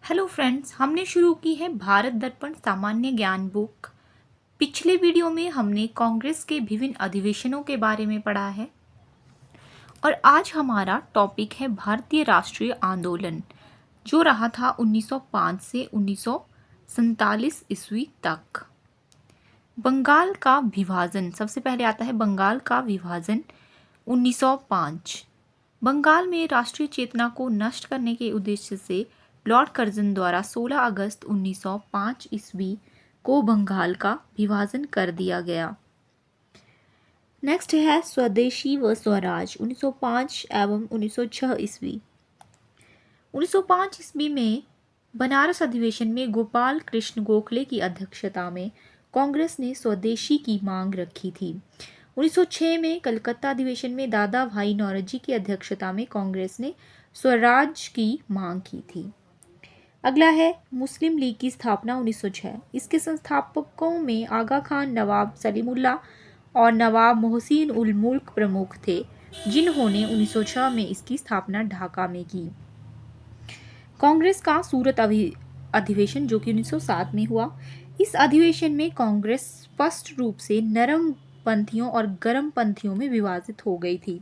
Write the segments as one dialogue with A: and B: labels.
A: Hello friends, हमने शुरू की है भारत दर्पण सामान्य ज्ञान बुक। पिछले वीडियो में हमने कांग्रेस के विभिन्न अधिवेशनों के बारे में पढ़ा है और आज हमारा टॉपिक है भारतीय राष्ट्रीय आंदोलन जो रहा था 1905 से 1947 ईस्वी तक। बंगाल का विभाजन, सबसे पहले आता है बंगाल का विभाजन 1905। बंगाल में राष्ट्रीय चेतना को नष्ट करने के उद्देश्य से लॉर्ड कर्जन द्वारा 16 अगस्त 1905 ईस्वी को बंगाल का विभाजन कर दिया गया। नेक्स्ट है स्वदेशी व स्वराज 1905 एवं 1906 ईस्वी। 1905 ईस्वी में बनारस अधिवेशन में गोपाल कृष्ण गोखले की अध्यक्षता में कांग्रेस ने स्वदेशी की मांग रखी थी। 1906 में कलकत्ता अधिवेशन में दादा भाई नौरोजी की अध्यक्षता में कांग्रेस ने स्वराज की मांग की थी। अगला है मुस्लिम लीग की स्थापना 1906। इसके संस्थापकों में आगा खान, नवाब सलीमुल्लाह और नवाब मोहसिन उल मुल्क प्रमुख थे, जिन्होंने 1906 में इसकी स्थापना ढाका में की। कांग्रेस का सूरत अधिवेशन जो कि 1907 में हुआ। इस अधिवेशन में कांग्रेस स्पष्ट रूप से नरम पंथियों और गर्म पंथियों में विभाजित हो गई थी।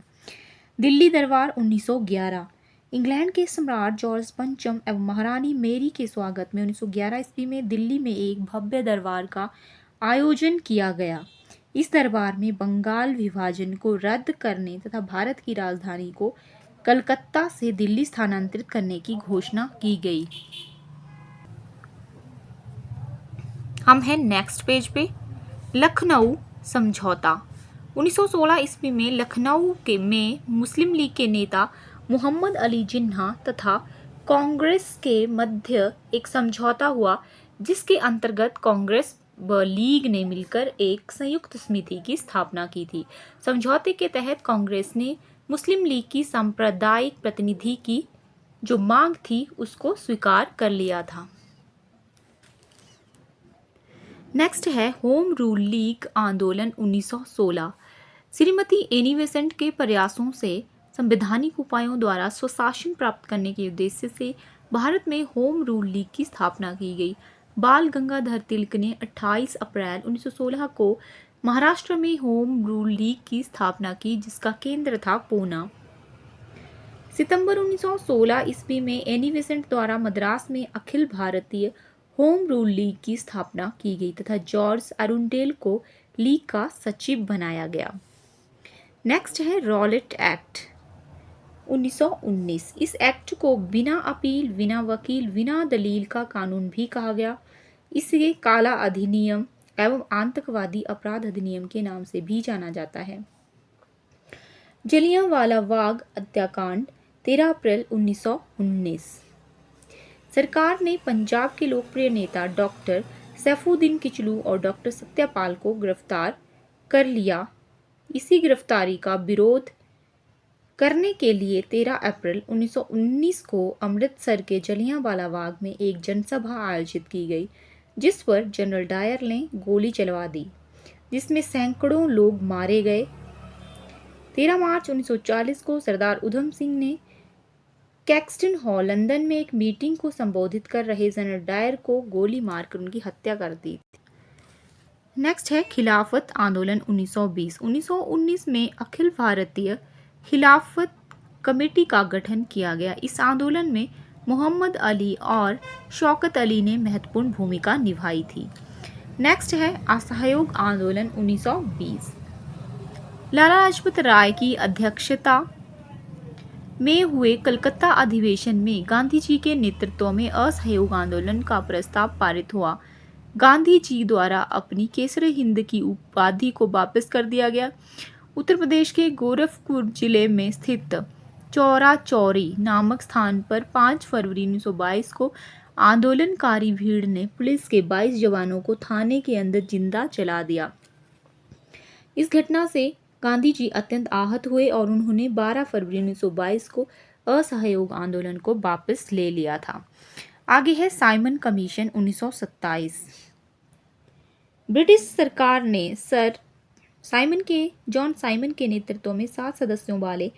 A: दिल्ली दरबार 1911। इंग्लैंड के सम्राट जॉर्ज पंचम एवं महारानी मेरी के स्वागत में 1911 ईस्वी में दिल्ली में एक भव्य दरबार का आयोजन किया गया। इस दरबार में बंगाल विभाजन को रद्द करने तथा भारत की राजधानी को कलकत्ता से दिल्ली स्थानांतरित करने की घोषणा की गई। हम हैं नेक्स्ट पेज पे। लखनऊ समझौता 1916 ईस्वी में लखनऊ में मुस्लिम लीग के नेता मोहम्मद अली जिन्ना तथा कांग्रेस के मध्य एक समझौता हुआ, जिसके अंतर्गत कांग्रेस व लीग ने मिलकर एक संयुक्त समिति की स्थापना की थी। समझौते के तहत कांग्रेस ने मुस्लिम लीग की सांप्रदायिक प्रतिनिधि की जो मांग थी उसको स्वीकार कर लिया था। नेक्स्ट है होम रूल लीग आंदोलन 1916। श्रीमती एनी बेसेंट के प्रयासों से संवैधानिक उपायों द्वारा स्वशासन प्राप्त करने के उद्देश्य से भारत में होम रूल लीग की स्थापना की गई। बाल गंगाधर तिलक ने 28 अप्रैल 1916 को महाराष्ट्र में होम रूल लीग की स्थापना की, जिसका केंद्र था पूना। सितंबर 1916 ईस्वी में एनी बेसेंट द्वारा मद्रास में Akhil Bharatiya home rule league की स्थापना की गई तथा जॉर्ज अरुंडेल को लीग का सचिव बनाया गया। नेक्स्ट है रॉलेट एक्ट 1919। इस एक्ट को बिना अपील, बिना वकील, बिना दलील का कानून भी कहा गया। इसे काला अधिनियम एवं आतंकवादी अपराध अधिनियम के नाम से भी जाना जाता है। जलियांवाला बाग हत्याकांड 13 अप्रैल 1919। सरकार ने पंजाब के लोकप्रिय नेता डॉक्टर सैफुद्दीन किचलू और डॉक्टर सत्यपाल को गिरफ्तार कर लिया। इसी गिरफ्तारी का विरोध करने के लिए 13 अप्रैल 1919 को अमृतसर के जलियांवाला बाग में एक जनसभा आयोजित की गई, जिस पर जनरल डायर ने गोली चलवा दी, जिसमें सैकड़ों लोग मारे गए। 13 मार्च 1940 को सरदार उधम सिंह ने कैक्सटन हॉल लंदन में एक मीटिंग को संबोधित कर रहे जनरल डायर को गोली मारकर उनकी हत्या कर दी। नेक्स्ट है खिलाफत आंदोलन 1920। 1919 में अखिल भारतीय खिलाफत कमेटी का गठन किया गया। इस आंदोलन में मोहम्मद अली और शौकत अली ने महत्वपूर्ण भूमिका निभाई थी। नेक्स्ट है असहयोग आंदोलन 1920। लाला लाजपत राय की अध्यक्षता में हुए कलकत्ता अधिवेशन में गांधी जी के नेतृत्व में असहयोग आंदोलन का प्रस्ताव पारित हुआ। गांधी जी द्वारा अपनी केसरी हिंद की उपाधि को वापस कर दिया गया। उत्तर प्रदेश के गोरखपुर जिले में स्थित चौरा चौरी नामक स्थान पर 5 फरवरी 1922 को आंदोलनकारी भीड़ ने पुलिस के 22 जवानों को थाने के अंदर जिंदा जला दिया। इस घटना से गांधी जी अत्यंत आहत हुए और उन्होंने 12 फरवरी 1922 को असहयोग आंदोलन को वापस ले लिया था। आगे है साइमन कमीशन 1927। ब्रिटिश सरकार ने जॉन साइमन के नेतृत्व में 7 सदस्यों वाले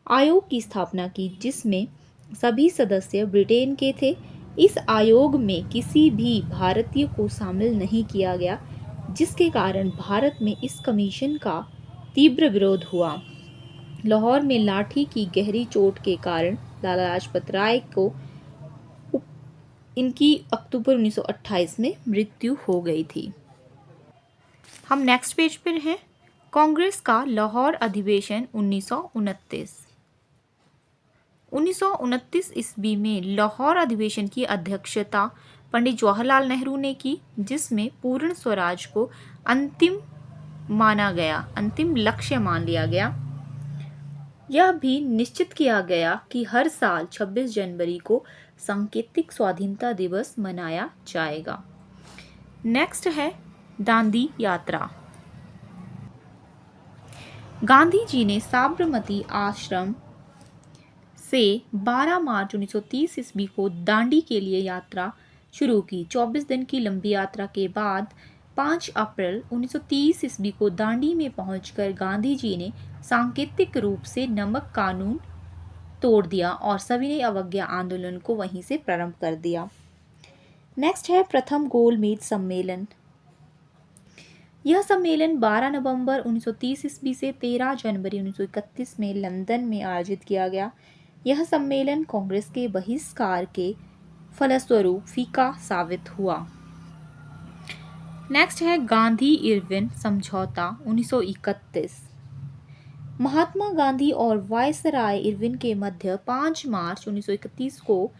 A: आयोग की स्थापना की, जिसमें सभी सदस्य ब्रिटेन के थे। इस आयोग में किसी भी भारतीय को शामिल नहीं किया गया, जिसके कारण भारत में इस कमीशन का तीव्र विरोध हुआ। लाहौर में लाठी की गहरी चोट के कारण लाला लाजपत राय को इनकी अक्टूबर 1928 में मृत्यु हो गई थी। हम नेक्स्ट पेज पर हैं। कांग्रेस का लाहौर अधिवेशन 1929। 1929 ईस्वी में लाहौर अधिवेशन की अध्यक्षता पंडित जवाहरलाल नेहरू ने की, जिसमें पूर्ण स्वराज को अंतिम लक्ष्य मान लिया गया। यह भी निश्चित किया गया कि हर साल 26 जनवरी को सांकेतिक स्वाधीनता दिवस मनाया जाएगा। नेक्स्ट है दांडी यात्रा। गांधी जी ने साबरमती आश्रम से 12 मार्च 1930 ईस्वी को दांडी के लिए यात्रा शुरू की। 24 दिन की लंबी यात्रा के बाद 5 अप्रैल 1930 ईस्वी को दांडी में पहुंचकर गांधी जी ने सांकेतिक रूप से नमक कानून तोड़ दिया और सविनय अवज्ञा आंदोलन को वहीं से प्रारंभ कर दिया। नेक्स्ट है प्रथम गोलमेज सम्मेलन। यह सम्मेलन 12 नवंबर 1930 ईस्वी से 13 जनवरी 1931 में लंदन में आयोजित किया गया। यह सम्मेलन कांग्रेस के बहिष्कार के फलस्वरूप फीका साबित हुआ। नेक्स्ट है गांधी इरविन समझौता 1931। महात्मा गांधी और वायसराय इरविन के मध्य 5 मार्च 1931 को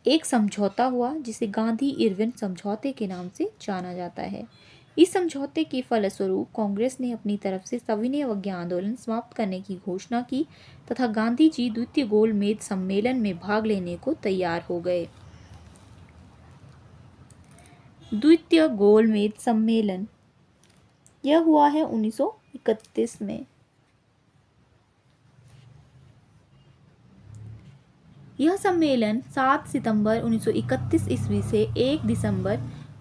A: एक समझौता हुआ, जिसे गांधी इरविन समझौते के नाम से जाना जाता है। इस समझौते के फलस्वरूप कांग्रेस ने अपनी तरफ से सविनय अवज्ञा आंदोलन समाप्त करने की घोषणा की तथा गांधी जी द्वितीय गोलमेज सम्मेलन में भाग लेने को तैयार हो गए। द्वितीय गोलमेज सम्मेलन यह हुआ है 1931 में। यह सम्मेलन 7 सितंबर 1931 ईस्वी से 1 दिसंबर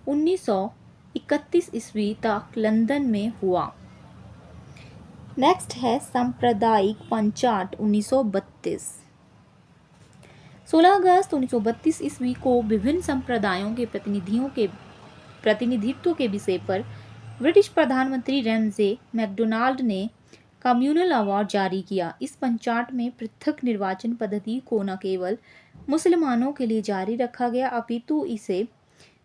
A: 1931 ईस्वी तक लंदन में हुआ। नेक्स्ट है सांप्रदायिक पंचाट 1932। 16 अगस्त 1932 ईस्वी को विभिन्न संप्रदायों के प्रतिनिधित्व के विषय पर ब्रिटिश प्रधानमंत्री रैमजे मैकडोनाल्ड ने कम्युनल अवार्ड जारी किया। इस पंचाट में पृथक निर्वाचन पद्धति को न केवल मुसलमानों के लिए जारी रखा गया, अपितु इसे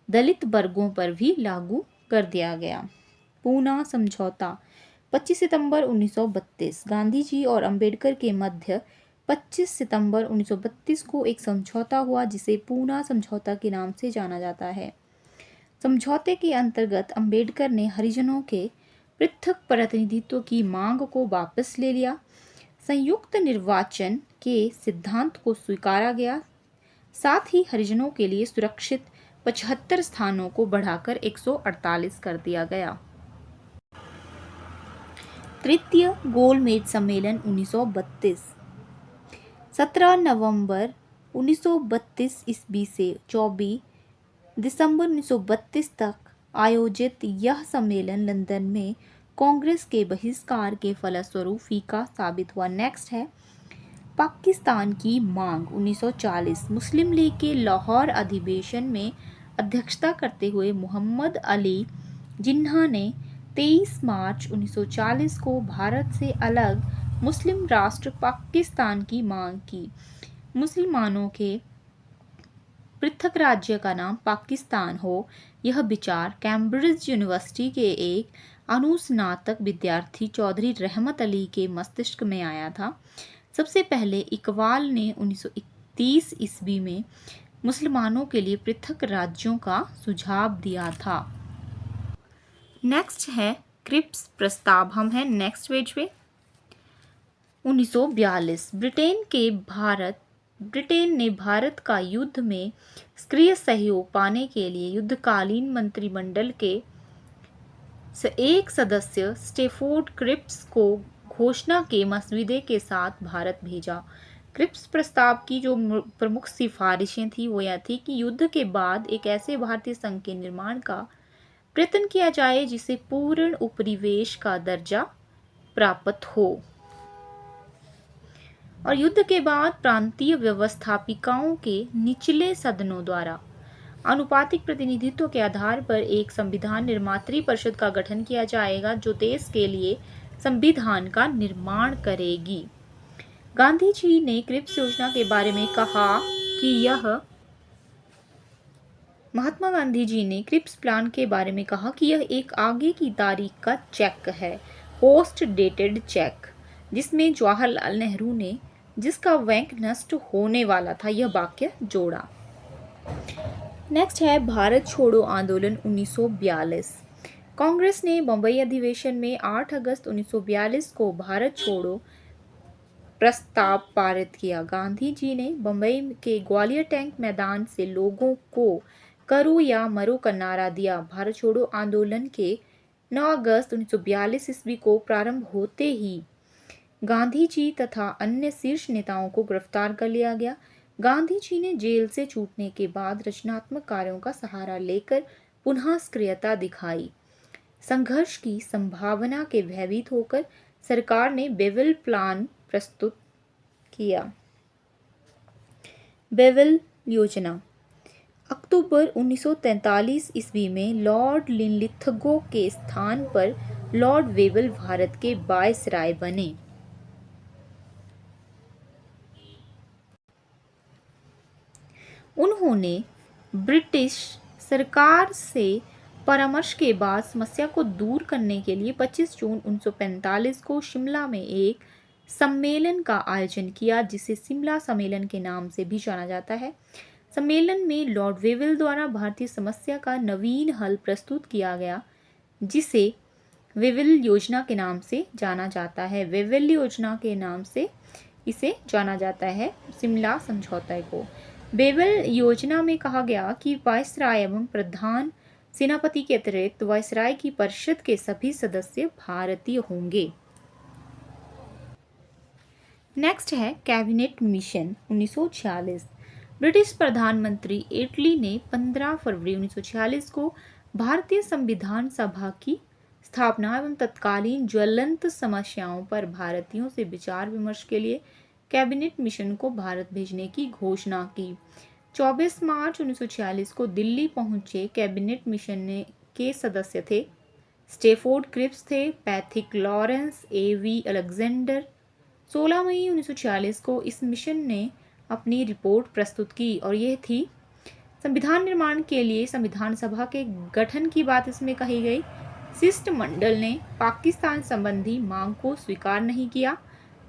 A: दलित वर्गों पर भी लागू कर दिया गया। पूना समझौता 25 सितंबर 1932। गांधी जी और अंबेडकर के मध्य 25 सितंबर 1932 को एक समझौता हुआ, जिसे पूना समझौता के नाम से जाना जाता है। समझौते के अंतर्गत अंबेडकर ने हरिजनों के पृथक प्रतिनिधित्व की मांग को वापस ले लिया। संयुक्त निर्वाचन के सिद्धांत को स्वीकारा गया। साथ ही हरिजनों के लिए सुरक्षित 75 स्थानों को बढ़ाकर 148 कर दिया गया। तृतीय गोलमेज सम्मेलन 1932। 17 नवंबर 1932 ईस्वी से 24 दिसंबर 1932 तक आयोजित यह सम्मेलन लंदन में कांग्रेस के बहिष्कार के फलस्वरूप फीका साबित हुआ। नेक्स्ट है पाकिस्तान की मांग 1940। मुस्लिम लीग के लाहौर अधिवेशन में अध्यक्षता करते हुए मोहम्मद अली जिन्ना ने 23 मार्च 1940 को भारत से अलग मुस्लिम राष्ट्र पाकिस्तान की मांग की। मुसलमानों के पृथक राज्य का नाम पाकिस्तान हो, यह विचार कैम्ब्रिज यूनिवर्सिटी के एक अनुस्नातक विद्यार्थी चौधरी रहमत अली के मस्तिष्क में आया था। सबसे पहले इकबाल ने 1931 ईस्वी में मुसलमानों के लिए पृथक राज्यों का सुझाव दिया था। नेक्स्ट है क्रिप्स प्रस्ताव। हम हैं नेक्स्ट पेज पे। 1942 ब्रिटेन ने भारत का युद्ध में सक्रिय सहयोग पाने के लिए युद्धकालीन मंत्रिमंडल के एक सदस्य स्टैफोर्ड क्रिप्स को घोषणा के मसौदे के साथ भारत भेजा। क्रिप्स प्रस्ताव की जो प्रमुख सिफारिशें थी वो यह थी कि युद्ध के बाद एक ऐसे भारतीय संघ के निर्माण का प्रयत्न किया जाए जिसे पूर्ण उपनिवेश का दर्जा प्राप्त हो और युद्ध के बाद प्रांतीय व्यवस्थापिकाओं के निचले सदनों द्वारा आनुपातिक प्रतिनिधित्व के आधार पर एक संविधान निर्मात्री परिषद का गठन किया जाएगा जो देश के लिए संविधान का निर्माण करेगी। गांधी जी ने क्रिप्स योजना के बारे में कहा कि यह महात्मा गांधी जी ने क्रिप्स प्लान के बारे में कहा कि यह एक आगे की तारीख का चेक है, पोस्ट डेटेड चेक, जिसमें जवाहरलाल नेहरू ने जिसका बैंक नष्ट होने वाला था यह वाक्य जोड़ा। नेक्स्ट है भारत छोड़ो आंदोलन 1942। कांग्रेस ने बंबई अधिवेशन में 8 अगस्त 1942 को भारत छोड़ो प्रस्ताव पारित किया। गांधी जी ने बंबई के ग्वालियर टैंक मैदान से लोगों को करो या मरो का नारा दिया। भारत छोड़ो आंदोलन के 9 अगस्त 1942 ईस्वी को प्रारंभ होते ही गांधी जी तथा अन्य शीर्ष नेताओं को गिरफ्तार कर लिया गया। गांधी जी ने जेल से छूटने के बाद रचनात्मक कार्यों का सहारा लेकर पुनः सक्रियता दिखाई। संघर्ष की संभावना के भयभीत होकर सरकार ने बेविल प्लान प्रस्तुत किया। बेविल योजना अक्टूबर 1943 ईस्वी में लॉर्ड लिनलिथगो के स्थान पर लॉर्ड वेवल भारत के वायसराय बने। उन्होंने ब्रिटिश सरकार से परामर्श के बाद समस्या को दूर करने के लिए 25 जून 1945 को शिमला में एक सम्मेलन का आयोजन किया जिसे शिमला सम्मेलन के नाम से भी जाना जाता है। सम्मेलन में लॉर्ड वेवल द्वारा भारतीय समस्या का नवीन हल प्रस्तुत किया गया जिसे वेवल योजना के नाम से जाना जाता है। वेवल योजना के नाम से इसे जाना जाता है शिमला समझौते को। वेवल योजना में कहा गया कि वायसराय एवं प्रधान सेनापति के अतिरिक्त वायसराय की परिषद के सभी सदस्य भारतीय होंगे। नेक्स्ट है कैबिनेट मिशन 1946। ब्रिटिश प्रधानमंत्री एटली ने 15 फरवरी 1946 को भारतीय संविधान सभा की स्थापना एवं तत्कालीन ज्वलंत समस्याओं पर भारतीयों से विचार विमर्श के लिए कैबिनेट मिशन को भारत भेजने की घोषणा की। 24 मार्च 1946 को दिल्ली पहुंचे कैबिनेट मिशन के सदस्य थे स्टेफोर्ड क्रिप्स थे, पैथिक लॉरेंस, एवी अलेक्जेंडर। 16 मई 1946 को इस मिशन ने अपनी रिपोर्ट प्रस्तुत की और यह थी संविधान निर्माण के लिए संविधान सभा के गठन की बात इसमें कही गई। शिष्टमंडल ने पाकिस्तान संबंधी मांग को स्वीकार नहीं किया।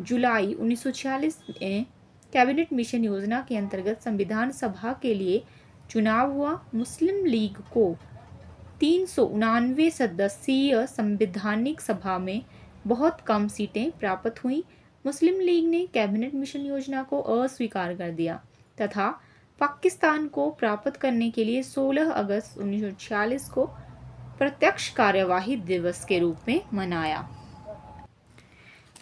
A: जुलाई 1946 में कैबिनेट मिशन योजना के अंतर्गत संविधान सभा के लिए चुनाव हुआ। मुस्लिम लीग को 399 सदस्यीय संवैधानिक सभा में बहुत कम सीटें प्राप्त हुईं। मुस्लिम लीग ने कैबिनेट मिशन योजना को अस्वीकार कर दिया तथा पाकिस्तान को प्राप्त करने के लिए 16 अगस्त 1946 को प्रत्यक्ष कार्यवाही दिवस के रूप में मनाया।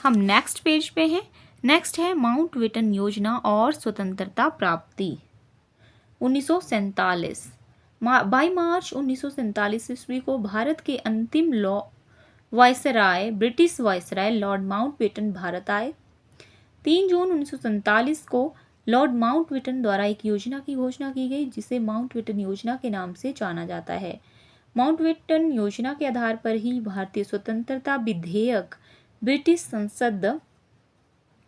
A: हम नेक्स्ट पेज पे हैं। नेक्स्ट है माउंटबेटन योजना और स्वतंत्रता प्राप्ति 1947। 22 मार्च 1947 ईस्वी को भारत के अंतिम viceroy British viceroy Lord Mountbatten Bharat आए। 3 जून 1947 को लॉर्ड माउंटबेटन द्वारा एक योजना की घोषणा की गई जिसे माउंटबेटन योजना के नाम से जाना जाता है। माउंटबेटन योजना के आधार पर ही भारतीय स्वतंत्रता विधेयक ब्रिटिश संसद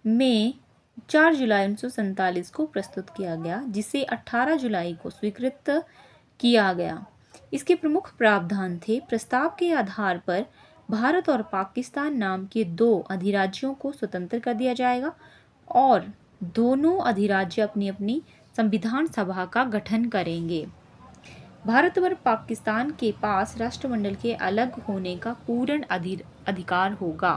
A: में 4 जुलाई 1947 को प्रस्तुत किया गया जिसे 18 जुलाई को स्वीकृत किया गया। इसके प्रमुख प्रावधान थे प्रस्ताव के आधार पर भारत और पाकिस्तान नाम के 2 अधिराज्यों को स्वतंत्र कर दिया जाएगा और दोनों अधिराज्य अपनी अपनी संविधान सभा का गठन करेंगे। भारत और पाकिस्तान के पास राष्ट्रमंडल के अलग होने का पूर्ण अधिकार होगा।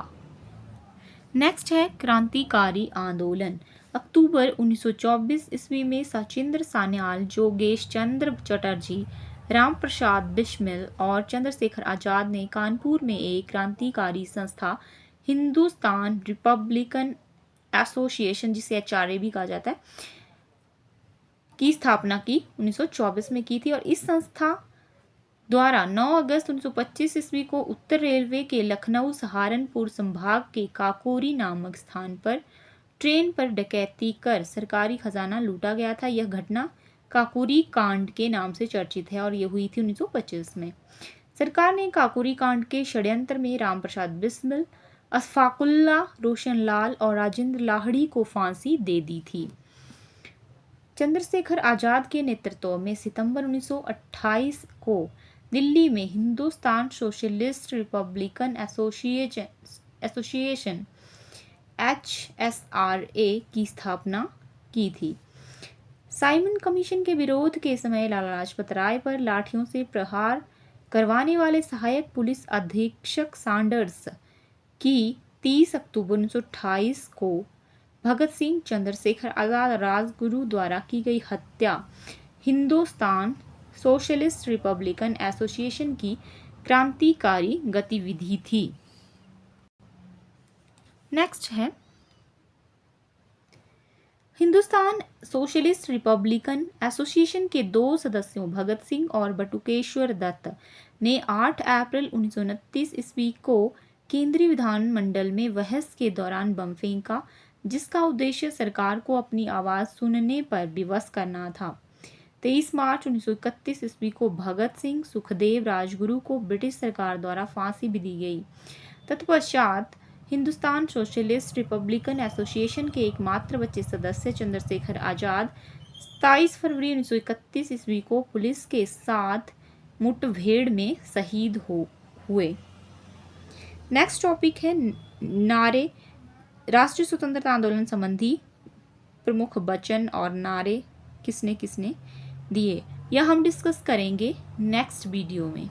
A: नेक्स्ट है क्रांतिकारी आंदोलन। अक्टूबर 1924 ईस्वी में सचिंद्र सान्याल, जोगेश चंद्र चटर्जी, राम प्रसाद बिस्मिल और चंद्रशेखर आजाद ने कानपुर में एक क्रांतिकारी संस्था हिंदुस्तान रिपब्लिकन एसोसिएशन जिसे HRA भी कहा जाता है की स्थापना की 1924 में की थी और इस संस्था द्वारा 9 अगस्त 1925 ईस्वी को उत्तर रेलवे के लखनऊ सहारनपुर संभाग के काकोरी नामक स्थान पर ट्रेन पर डकैती कर सरकारी खजाना लूटा गया था। यह घटना काकोरी कांड के नाम से चर्चित है और ये हुई थी 1925 में। सरकार ने काकोरी कांड के षड्यंत्र में रामप्रसाद बिस्मिल, अशफाकुल्ला, रोशनलाल और राजेंद्र लाहिड़ी को फांसी दे दी थी। चंद्रशेखर आजाद के नेतृत्व में सितंबर 1928 को दिल्ली में Hindustan socialist Republican association HSRA की स्थापना की थी। साइमन कमीशन के विरोध के समय लाला लाजपत राय पर लाठियों से प्रहार करवाने वाले सहायक पुलिस अधीक्षक सैंडर्स की 30 अक्टूबर 1928 को भगत सिंह, चंद्रशेखर आजाद, राजगुरु द्वारा की गई हत्या हिंदुस्तान सोशलिस्ट रिपब्लिकन एसोसिएशन की क्रांतिकारी गतिविधि थी। नेक्स्ट है हिंदुस्तान सोशलिस्ट रिपब्लिकन एसोसिएशन के 2 सदस्यों भगत सिंह और बटुकेश्वर दत्त ने 8 अप्रैल 1929 ईस्वी को केंद्रीय विधानमंडल में बहस के दौरान बम फेंका, जिसका उद्देश्य सरकार को अपनी आवाज़ सुनने पर विवश करना था। 23 मार्च 1931 ईस्वी को भगत सिंह, सुखदेव, राजगुरु को ब्रिटिश सरकार द्वारा फांसी भी दी गई। तत्पश्चात हिंदुस्तान सोशलिस्ट रिपब्लिकन एसोसिएशन के एकमात्र बचे सदस्य चंद्रशेखर आजाद 27 फरवरी 1931 ईस्वी को पुलिस के साथ मुठभेड़ में शहीद हुए। नेक्स्ट टॉपिक है नारे। राष्ट्रीय स्वतंत्रता आंदोलन संबंधी प्रमुख वचन और नारे किसने किसने दिए, यह हम डिस्कस करेंगे नेक्स्ट वीडियो में।